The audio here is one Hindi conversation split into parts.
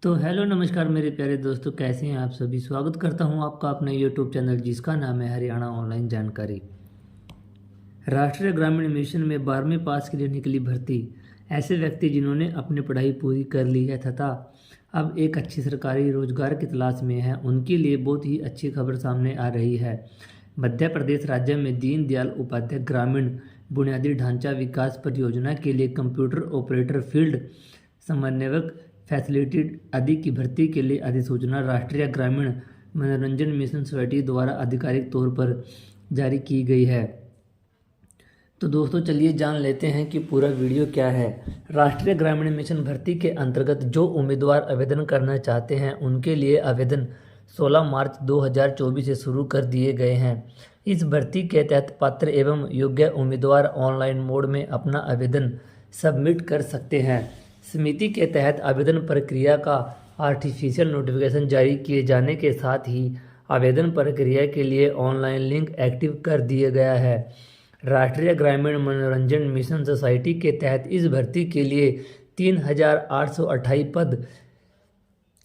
तो हेलो नमस्कार मेरे प्यारे दोस्तों, कैसे हैं आप सभी। स्वागत करता हूं आपका अपने यूट्यूब चैनल जिसका नाम है हरियाणा ऑनलाइन जानकारी। राष्ट्रीय ग्रामीण मिशन में 12वीं पास के लिए निकली भर्ती। ऐसे व्यक्ति जिन्होंने अपनी पढ़ाई पूरी कर ली है तथा अब एक अच्छी सरकारी रोजगार की तलाश में है, उनके लिए बहुत ही अच्छी खबर सामने आ रही है। मध्य प्रदेश राज्य में दीनदयाल उपाध्याय ग्रामीण बुनियादी ढांचा विकास परियोजना के लिए कंप्यूटर ऑपरेटर फील्ड समन्वयक फैसिलिटेड आदि की भर्ती के लिए अधिसूचना राष्ट्रीय ग्रामीण मनोरंजन मिशन सोसाइटी द्वारा आधिकारिक तौर पर जारी की गई है। तो दोस्तों चलिए जान लेते हैं कि पूरा वीडियो क्या है। राष्ट्रीय ग्रामीण मिशन भर्ती के अंतर्गत जो उम्मीदवार आवेदन करना चाहते हैं उनके लिए आवेदन 16 मार्च 2024 से शुरू कर दिए गए हैं। इस भर्ती के तहत पात्र एवं योग्य उम्मीदवार ऑनलाइन मोड में अपना आवेदन सबमिट कर सकते हैं। समिति के तहत आवेदन प्रक्रिया का आर्टिफिशियल नोटिफिकेशन जारी किए जाने के साथ ही आवेदन प्रक्रिया के लिए ऑनलाइन लिंक एक्टिव कर दिया गया है। राष्ट्रीय ग्रामीण मनोरंजन मिशन सोसाइटी के तहत इस भर्ती के लिए 3,828 पद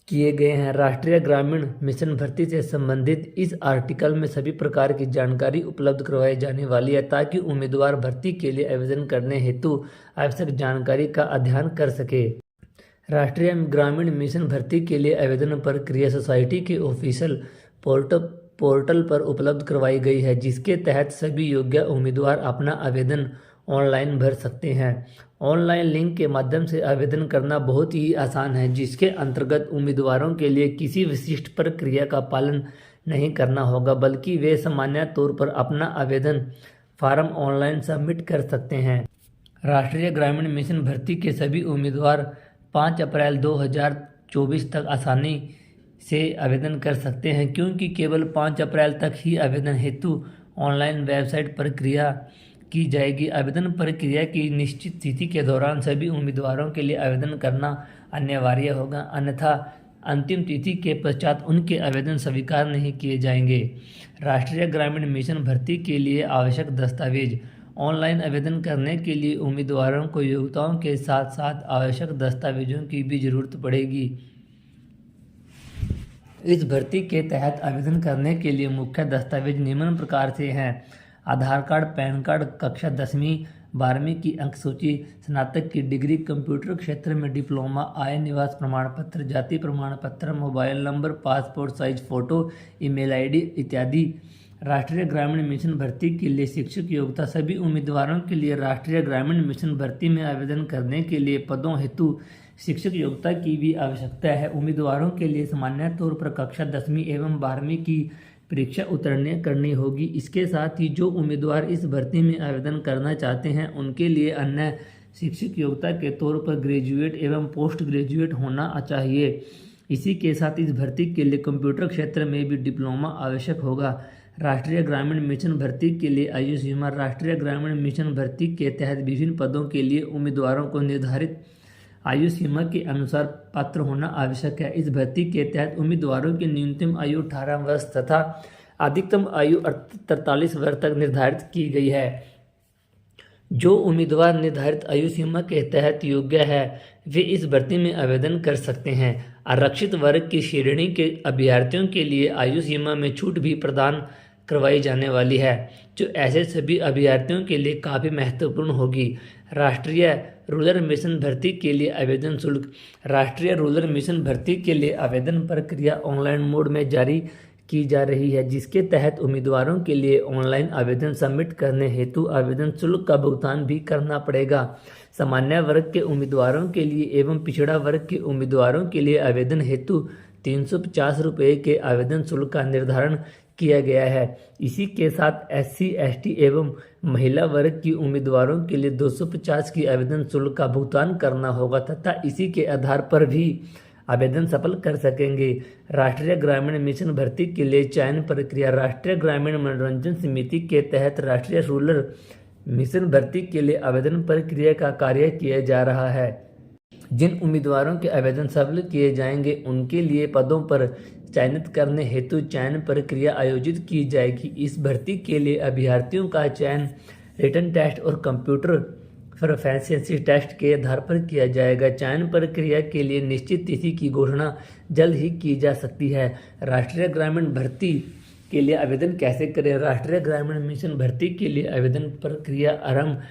किए गए हैं। राष्ट्रीय ग्रामीण मिशन भर्ती से संबंधित इस आर्टिकल में सभी प्रकार की जानकारी उपलब्ध करवाई जाने वाली है ताकि उम्मीदवार भर्ती के लिए आवेदन करने हेतु आवश्यक जानकारी का अध्ययन कर सके। राष्ट्रीय ग्रामीण मिशन भर्ती के लिए आवेदन प्रक्रिया सोसाइटी के ऑफिशियल पोर्टल पर उपलब्ध करवाई गई है, जिसके तहत सभी योग्य उम्मीदवार अपना आवेदन ऑनलाइन भर सकते हैं। ऑनलाइन लिंक के माध्यम से आवेदन करना बहुत ही आसान है, जिसके अंतर्गत उम्मीदवारों के लिए किसी विशिष्ट प्रक्रिया का पालन नहीं करना होगा, बल्कि वे सामान्य तौर पर अपना आवेदन फॉर्म ऑनलाइन सबमिट कर सकते हैं। राष्ट्रीय ग्रामीण मिशन भर्ती के सभी उम्मीदवार 5 अप्रैल 2024 तक आसानी से आवेदन कर सकते हैं, क्योंकि केवल 5 अप्रैल तक ही आवेदन हेतु ऑनलाइन वेबसाइट प्रक्रिया की जाएगी। आवेदन प्रक्रिया की निश्चित तिथि के दौरान सभी उम्मीदवारों के लिए आवेदन करना अनिवार्य होगा, अन्यथा अंतिम तिथि के पश्चात उनके आवेदन स्वीकार नहीं किए जाएंगे। राष्ट्रीय ग्रामीण मिशन भर्ती के लिए आवश्यक दस्तावेज। ऑनलाइन आवेदन करने के लिए उम्मीदवारों को योग्यताओं के साथ साथ आवश्यक दस्तावेजों की भी जरूरत पड़ेगी। इस भर्ती के तहत आवेदन करने के लिए मुख्य दस्तावेज निम्न प्रकार से हैं: आधार कार्ड, पैन कार्ड, कक्षा 10वीं 12वीं की अंक सूची, स्नातक की डिग्री, कंप्यूटर क्षेत्र में डिप्लोमा, आय निवास प्रमाण पत्र, जाति प्रमाण पत्र, mobile number, passport size photo, email ID इत्यादि। राष्ट्रीय ग्रामीण मिशन भर्ती के लिए शिक्षक योग्यता। सभी उम्मीदवारों के लिए राष्ट्रीय ग्रामीण मिशन भर्ती में आवेदन करने के लिए पदों हेतु शिक्षक योग्यता की भी आवश्यकता है। उम्मीदवारों के लिए सामान्य तौर पर कक्षा 10वीं एवं 12वीं की परीक्षा उत्तीर्ण करनी होगी। इसके साथ ही जो उम्मीदवार इस भर्ती में आवेदन करना चाहते हैं उनके लिए अन्य शिक्षक योग्यता के तौर पर ग्रेजुएट एवं पोस्ट ग्रेजुएट होना चाहिए। इसी के साथ इस भर्ती के लिए कंप्यूटर क्षेत्र में भी डिप्लोमा आवश्यक होगा। राष्ट्रीय ग्रामीण मिशन भर्ती के लिए आयु सीमा। राष्ट्रीय ग्रामीण मिशन भर्ती के तहत विभिन्न पदों के लिए उम्मीदवारों को निर्धारित आयु सीमा के अनुसार पात्र होना आवश्यक है। इस भर्ती के तहत उम्मीदवारों की न्यूनतम आयु 18 वर्ष तथा अधिकतम आयु 43 वर्ष तक निर्धारित की गई है। जो उम्मीदवार निर्धारित आयु सीमा के तहत योग्य है वे इस भर्ती में आवेदन कर सकते हैं। आरक्षित वर्ग की श्रेणी के अभ्यर्थियों के लिए आयु सीमा में छूट भी प्रदान करवाई जाने वाली है, जो ऐसे सभी अभ्यर्थियों के लिए काफ़ी महत्वपूर्ण होगी। राष्ट्रीय रूरल मिशन भर्ती के लिए आवेदन शुल्क। राष्ट्रीय रूरल मिशन भर्ती के लिए आवेदन प्रक्रिया ऑनलाइन मोड में जारी की जा रही है, जिसके तहत उम्मीदवारों के लिए ऑनलाइन आवेदन सबमिट करने हेतु आवेदन शुल्क का भुगतान भी करना पड़ेगा। सामान्य वर्ग के उम्मीदवारों के लिए एवं पिछड़ा वर्ग के उम्मीदवारों के लिए आवेदन हेतु 350 रुपये के आवेदन शुल्क का निर्धारण किया गया है। इसी के साथ SC ST एवं महिला वर्ग की उम्मीदवारों के लिए 250 की आवेदन शुल्क का भुगतान करना होगा तथा इसी के आधार पर भी आवेदन सफल कर सकेंगे। राष्ट्रीय ग्रामीण मिशन भर्ती के लिए चयन प्रक्रिया। राष्ट्रीय ग्रामीण मनोरंजन समिति के तहत राष्ट्रीय रूरल मिशन भर्ती के लिए आवेदन प्रक्रिया का कार्य किया जा रहा है। जिन उम्मीदवारों के आवेदन सफल किए जाएंगे उनके लिए पदों पर चयनित करने हेतु चयन प्रक्रिया आयोजित की जाएगी। इस भर्ती के लिए अभ्यर्थियों का चयन रिटन टेस्ट और कंप्यूटर प्रोफिशिएंसी टेस्ट के आधार पर किया जाएगा। चयन प्रक्रिया के लिए निश्चित तिथि की घोषणा जल्द ही की जा सकती है। राष्ट्रीय ग्रामीण भर्ती के लिए आवेदन कैसे करें? राष्ट्रीय ग्रामीण मिशन भर्ती के लिए आवेदन प्रक्रिया आरंभ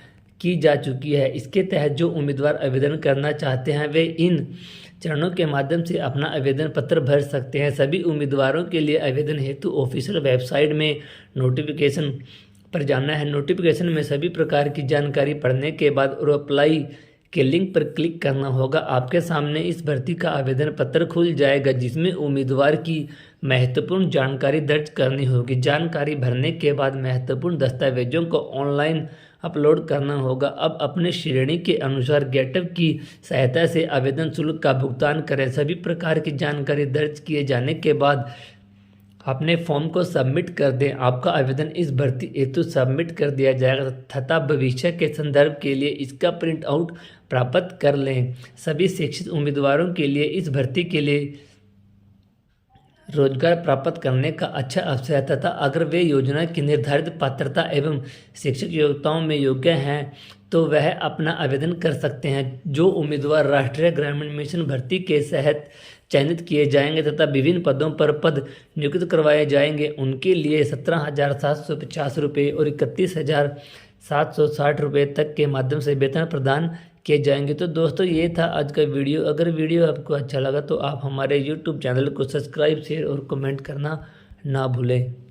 की जा चुकी है। इसके तहत जो उम्मीदवार आवेदन करना चाहते हैं वे इन चरणों के माध्यम से अपना आवेदन पत्र भर सकते हैं। सभी उम्मीदवारों के लिए आवेदन हेतु ऑफिशियल वेबसाइट में नोटिफिकेशन पर जाना है। नोटिफिकेशन में सभी प्रकार की जानकारी पढ़ने के बाद और अप्लाई के लिंक पर क्लिक करना होगा। आपके सामने इस भर्ती का आवेदन पत्र खुल जाएगा जिसमें उम्मीदवार की महत्वपूर्ण जानकारी दर्ज करनी होगी। जानकारी भरने के बाद महत्वपूर्ण दस्तावेजों को ऑनलाइन अपलोड करना होगा। अब अपने श्रेणी के अनुसार गेटअप की सहायता से आवेदन शुल्क का भुगतान करें। सभी प्रकार की जानकारी दर्ज किए जाने के बाद अपने फॉर्म को सबमिट कर दें। आपका आवेदन इस भर्ती हेतु सबमिट कर दिया जाएगा तथा भविष्य के संदर्भ के लिए इसका प्रिंट आउट प्राप्त कर लें। सभी शिक्षित उम्मीदवारों के लिए इस भर्ती के लिए रोजगार प्राप्त करने का अच्छा अवसर है तथा अगर वे योजना की निर्धारित पात्रता एवं शिक्षक योग्यताओं में योग्य हैं तो वह अपना आवेदन कर सकते हैं। जो उम्मीदवार राष्ट्रीय ग्रामीण मिशन भर्ती के तहत चयनित किए जाएंगे तथा विभिन्न पदों पर पद नियुक्त करवाए जाएंगे उनके लिए 17,750 रुपये और 31,760 रुपये तक के माध्यम से वेतन प्रदान किए जाएंगे। तो दोस्तों ये था आज का वीडियो। अगर वीडियो आपको अच्छा लगा तो आप हमारे YouTube चैनल को सब्सक्राइब, शेयर और कमेंट करना ना भूलें।